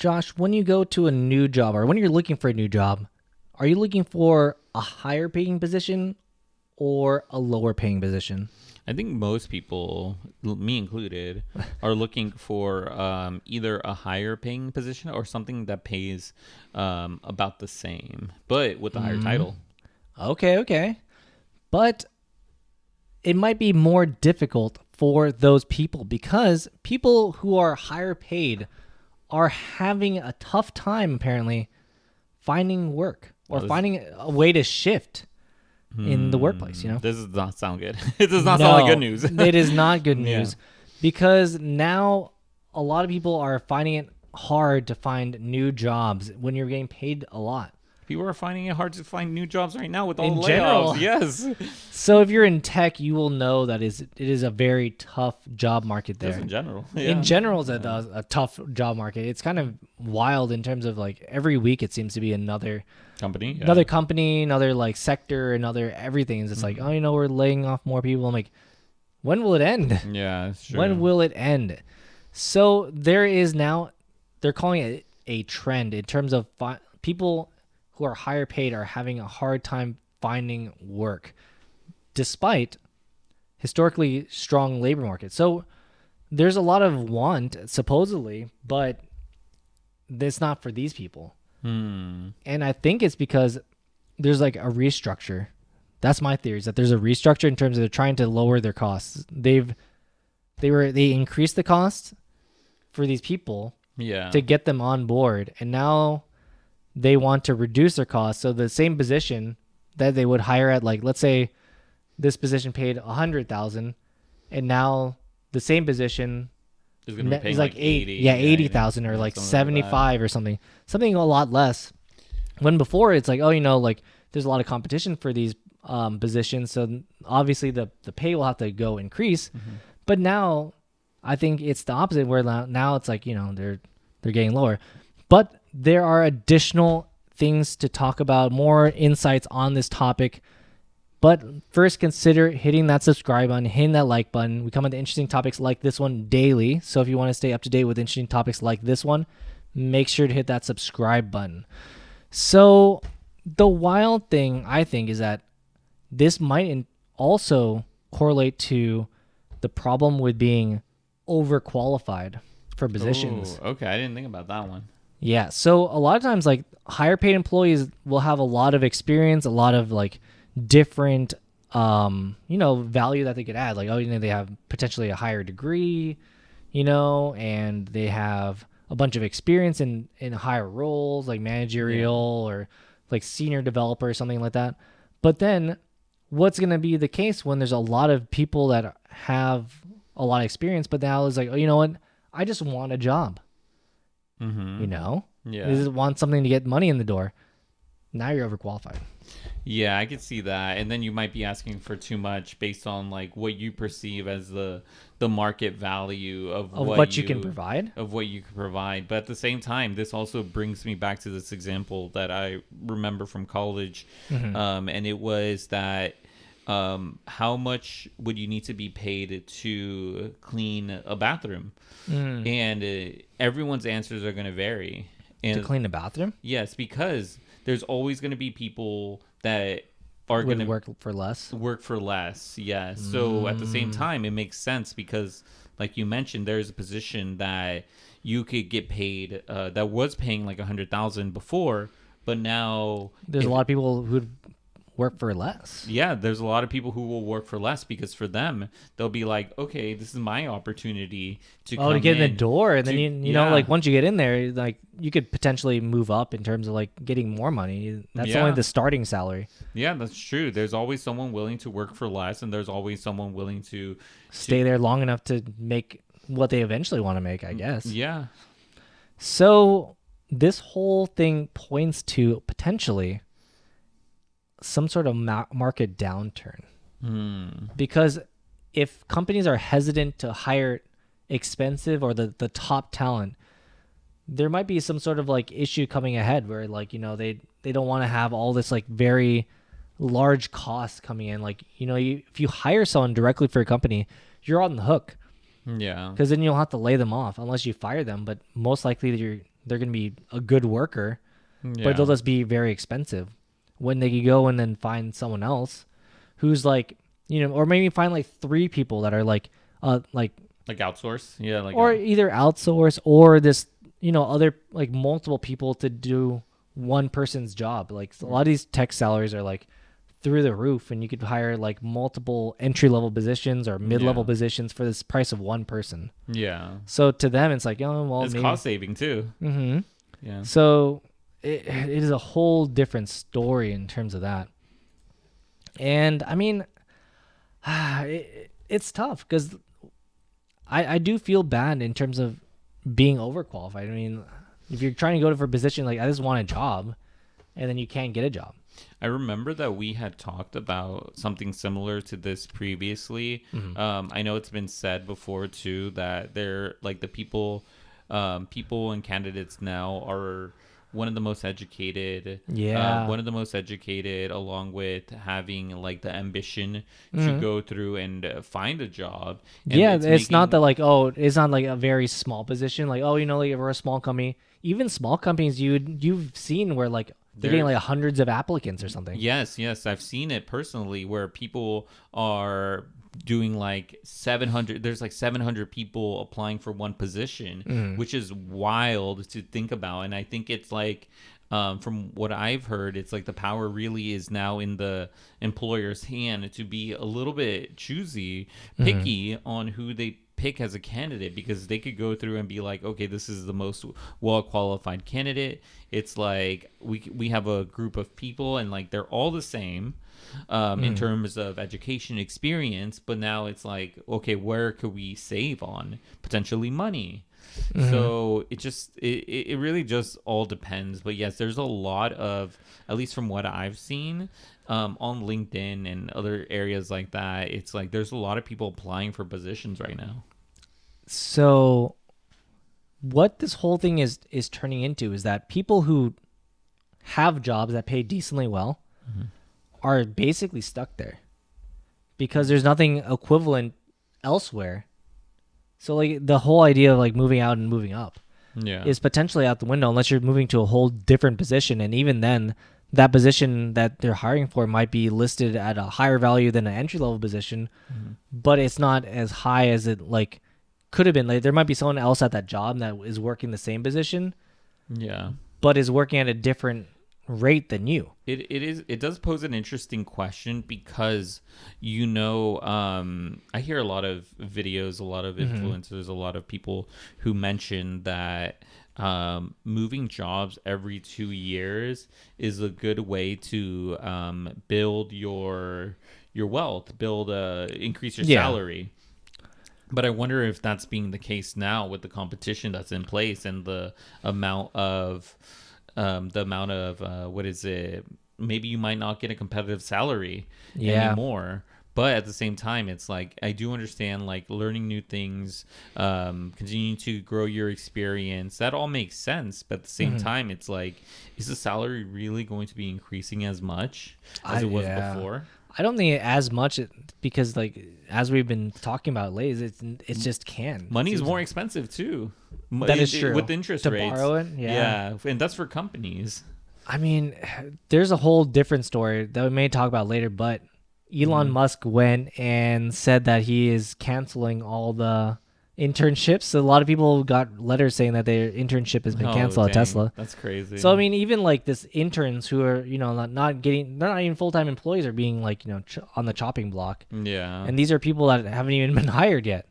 Josh, when you go to a new job or when you're looking for a new job, are you looking for a higher paying position or a lower paying position? I think most people, me included, are looking for either a higher paying position or something that pays about the same, but with a higher title. Okay. But it might be more difficult for those people because people who are higher paid are having a tough time, apparently, finding work or finding a way to shift in the workplace, This does not sound good. It does not sound like good news. It is not good news Yeah. because now a lot of people are finding it hard to find new jobs when you're getting paid a lot. People are finding it hard to find new jobs right now with all In the layoffs. general. Yes. So if you're in tech, you will know that it is a very tough job market there. Just in general. In general, it's a tough job market. It's kind of wild in terms of like every week it seems to be another company, another like sector, another everything. It's just like, oh, we're laying off more people. I'm like, when will it end? Yeah, it's true. When will it end? So there is now, they're calling it a trend in terms of people who are higher paid are having a hard time finding work despite historically strong labor market. So there's a lot of want supposedly, but it's not for these people. And I think it's because there's like a restructure. That's my theory, is that there's a restructure in terms of they're trying to lower their costs. They increased the cost for these people to get them on board, and now they want to reduce their costs. So the same position that they would hire at, like, let's say this position paid $100,000, and now the same position is going to be paying like 80,000 or like 75 or something a lot less. When before it's like, like there's a lot of competition for these positions, so obviously the pay will have to go increase. But now I think it's the opposite, where now it's like, they're getting lower. But there are additional things to talk about, more insights on this topic. But first, consider hitting that subscribe button, hitting that like button. We come into interesting topics like this one daily. So if you want to stay up to date with interesting topics like this one, make sure to hit that subscribe button. So the wild thing, I think, is that this might also correlate to the problem with being overqualified for positions. Oh, okay. I didn't think about that one. Yeah. So a lot of times, like, higher paid employees will have a lot of experience, a lot of like different, value that they could add. Like, they have potentially a higher degree, and they have a bunch of experience in higher roles, like managerial or like senior developer or something like that. But then what's going to be the case when there's a lot of people that have a lot of experience, but now it's like, oh, you know what? I just want a job. Yeah. They just want something to get money in the door. Now you're overqualified. Yeah, I could see that. And then you might be asking for too much based on like what you perceive as the market value of what you can provide. Of what you can provide. But at the same time, this also brings me back to this example that I remember from college. And it was that how much would you need to be paid to clean a bathroom? And everyone's answers are going to vary. And to clean a bathroom? Yes, because there's always going to be people that are going to work for less. Yes. So at the same time, it makes sense because, like you mentioned, there's a position that you could get paid that was paying like $100,000 before, but now there's a lot of people who'd work for less. Yeah, there's a lot of people who will work for less because for them, they'll be like, okay, this is my opportunity to come get in the door. And then, you know, like once you get in there, like you could potentially move up in terms of like getting more money. That's only the starting salary. Yeah, that's true. There's always someone willing to work for less, and there's always someone willing to stay there long enough to make what they eventually want to make, I guess. Yeah. So this whole thing points to potentially some sort of market downturn. Because if companies are hesitant to hire expensive or the top talent, there might be some sort of like issue coming ahead where like, you know, they don't want to have all this like very large cost coming in. Like, you know, if you hire someone directly for a company, you're on the hook. Yeah. Because then you'll have to lay them off unless you fire them. But most likely they're going to be a good worker, Yeah. but they'll just be very expensive when they could go and then find someone else who's like, or maybe find like 3 people that are like outsource. Yeah. or either outsource or this, other like multiple people to do one person's job. Like a lot of these tech salaries are like through the roof, and you could hire like multiple entry level positions or mid level positions for this price of one person. Yeah. So to them, it's like, oh, well, it's maybe. cost saving too. Mm-hmm. Yeah. So it is a whole different story in terms of that. And I mean, it's tough because I do feel bad in terms of being overqualified. I mean, if you're trying to go for a position like I just want a job, and then you can't get a job. I remember that we had talked about something similar to this previously. Mm-hmm. I know it's been said before too that they're like the people and candidates now are one of the most educated. Yeah. One of the most educated, along with having like the ambition to go through and find a job. And yeah, it's not that like, oh, it's not like a very small position. Like, oh, like if we're a small company, even small companies, you've seen where like they're getting like hundreds of applicants or something. Yes, I've seen it personally where people are doing like 700. There's like 700 people applying for one position, which is wild to think about. And I think it's like, from what I've heard, it's like the power really is now in the employer's hand to be a little bit choosy, picky on who they pick as a candidate, because they could go through and be like, okay, this is the most well qualified candidate. It's like we have a group of people and like they're all the same in terms of education experience, but now it's like, okay, where could we save on potentially money? So it really just all depends. But yes, there's a lot of, at least from what I've seen on LinkedIn and other areas like that, it's like there's a lot of people applying for positions right now. So what this whole thing is turning into is that people who have jobs that pay decently well are basically stuck there because there's nothing equivalent elsewhere. So like the whole idea of like moving out and moving up is potentially out the window unless you're moving to a whole different position. And even then, that position that they're hiring for might be listed at a higher value than an entry level position, but it's not as high as it like could have been. Like there might be someone else at that job that is working the same position, but is working at a different rate than you. It does pose an interesting question because I hear a lot of videos, a lot of influencers, a lot of people who mention that moving jobs every 2 years is a good way to build your wealth, increase your salary. But I wonder if that's being the case now with the competition that's in place and the amount of what is it? Maybe you might not get a competitive salary anymore. But at the same time, it's like I do understand like learning new things, continuing to grow your experience. That all makes sense. But at the same time, it's like, is the salary really going to be increasing as much as it was before? I don't think as much because like as we've been talking about lately, it's just can. Money is more expensive too. That is true. With interest rates. To borrow it, yeah, and that's for companies. I mean, there's a whole different story that we may talk about later, but Elon Musk went and said that he is canceling all the internships. So a lot of people got letters saying that their internship has been canceled at Tesla. That's crazy. So I mean, even like this interns who are not even full-time employees are being like on the chopping block. Yeah. And these are people that haven't even been hired yet.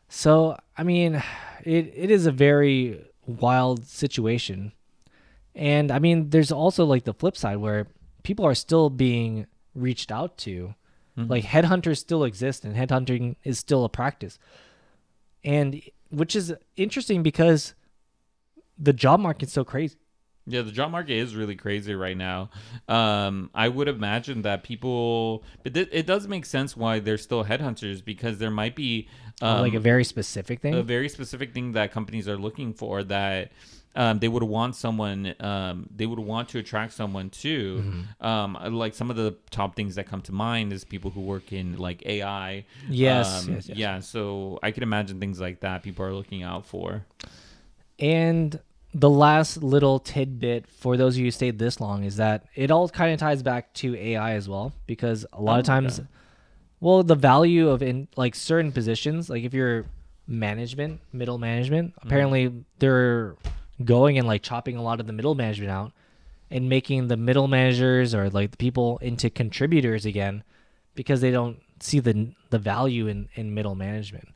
So I mean, it is a very wild situation. And I mean, there's also like the flip side where people are still being reached out to. Like headhunters still exist and headhunting is still a practice. And which is interesting because the job market's so crazy. Yeah, the job market is really crazy right now. I would imagine that people, but it does make sense why they're still headhunters, because there might be like a very specific thing. A very specific thing that companies are looking for that they would want someone. They would want to attract someone to. Like some of the top things that come to mind is people who work in like AI. Yes. Yeah. So I can imagine things like that people are looking out for. And the last little tidbit for those of you who stayed this long is that it all kind of ties back to AI as well, because a lot of times, okay. well, the value of in like certain positions, like if you're middle management, apparently they're going and like chopping a lot of the middle management out and making the middle managers or like the people into contributors again, because they don't see the value in middle management.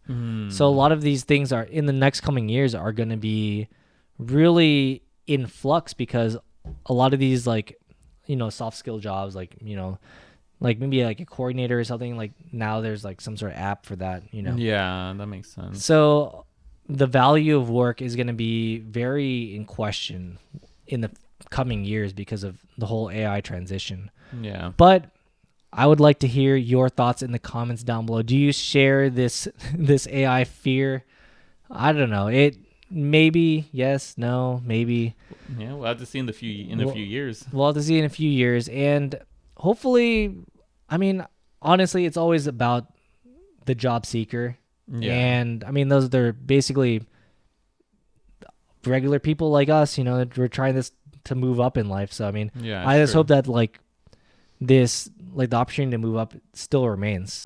So a lot of these things are in the next coming years are going to be really in flux, because a lot of these, like, soft skill jobs, like, like maybe like a coordinator or something, like now there's like some sort of app for that. Yeah, that makes sense. So the value of work is going to be very in question in the coming years because of the whole AI transition. Yeah. But I would like to hear your thoughts in the comments down below. Do you share this AI fear? I don't know. It maybe yes, no, maybe. Yeah, we'll have to see in a few years. We'll have to see in a few years, and hopefully, I mean, honestly, it's always about the job seeker. Yeah. And I mean, they're basically regular people like us. We're trying this to move up in life. So I mean, Yeah, I just sure. hope that like the opportunity to move up still remains.